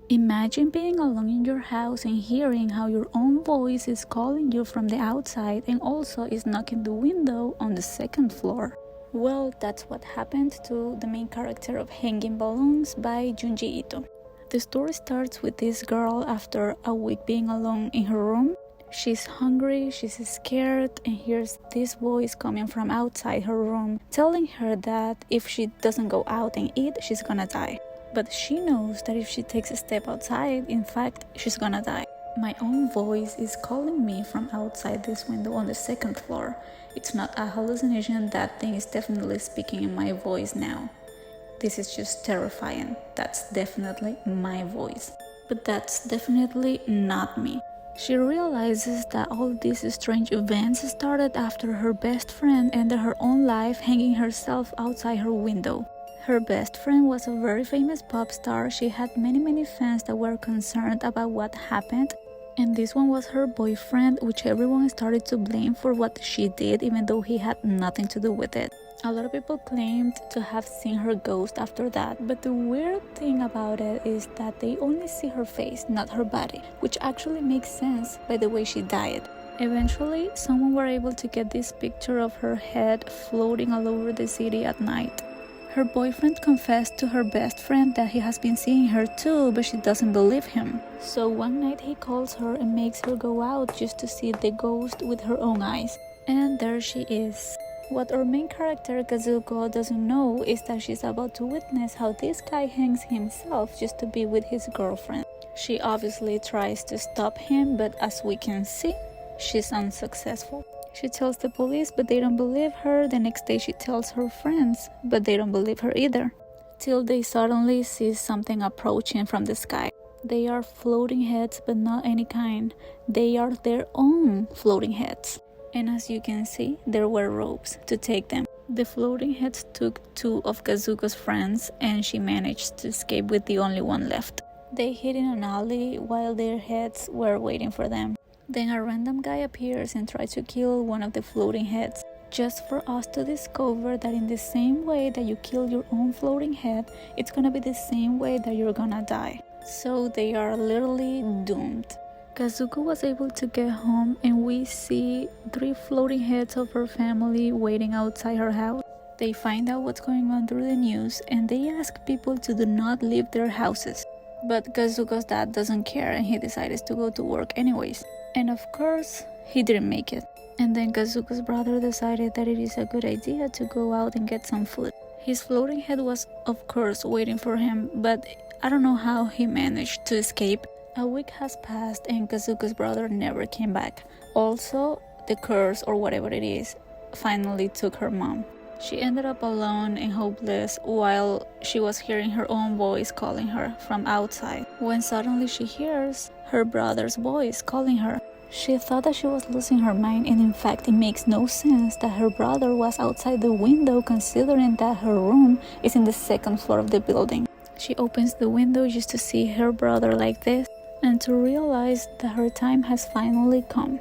Imagine being alone in your house and hearing how your own voice is calling you from the outside and also is knocking the window on the second floor. Well, that's what happened to the main character of Hanging Balloons by Junji Ito. The story starts with this girl after a week being alone in her room. She's hungry, she's scared, and hears this voice coming from outside her room telling her that if she doesn't go out and eat, she's gonna die. But she knows that if she takes a step outside, in fact, she's gonna die. My own voice is calling me from outside this window on the second floor. It's not a hallucination, that thing is definitely speaking in my voice now. This is just terrifying. That's definitely my voice. But that's definitely not me. She realizes that all these strange events started after her best friend ended her own life hanging herself outside her window. Her best friend was a very famous pop star. She had many fans that were concerned about what happened. And this one was her boyfriend, which everyone started to blame for what she did, even though he had nothing to do with it. A lot of people claimed to have seen her ghost after that, but the weird thing about it is that they only see her face, not her body, which actually makes sense by the way she died. Eventually, someone were able to get this picture of her head floating all over the city at night. Her boyfriend confessed to her best friend that he has been seeing her too, but she doesn't believe him. So one night he calls her and makes her go out just to see the ghost with her own eyes. And there she is. What our main character Kazuko doesn't know is that she's about to witness how this guy hangs himself just to be with his girlfriend. She obviously tries to stop him, but as we can see, she's unsuccessful. She tells the police, but they don't believe her. The next day she tells her friends, but they don't believe her either. Till they suddenly see something approaching from the sky. They are floating heads, but not any kind. They are their own floating heads. And as you can see, there were ropes to take them. The floating heads took two of Kazuko's friends, and she managed to escape with the only one left. They hid in an alley while their heads were waiting for them. Then a random guy appears and tries to kill one of the floating heads, just for us to discover that in the same way that you kill your own floating head, it's gonna be the same way that you're gonna die. So they are literally doomed. Kazuko was able to get home, and we see 3 floating heads of her family waiting outside her house. They find out what's going on through the news, and they ask people to do not leave their houses. But Kazuko's dad doesn't care, and he decides to go to work anyways. And of course, he didn't make it. And then Kazuko's brother decided that it is a good idea to go out and get some food. His floating head was, of course, waiting for him, but I don't know how he managed to escape. A week has passed and Kazuko's brother never came back. Also, the curse, or whatever it is, finally took her mom. She ended up alone and hopeless while she was hearing her own voice calling her from outside, when suddenly she hears her brother's voice calling her. She thought that she was losing her mind, and in fact it makes no sense that her brother was outside the window, considering that her room is in the second floor of the building. She opens the window just to see her brother like this and to realize that her time has finally come.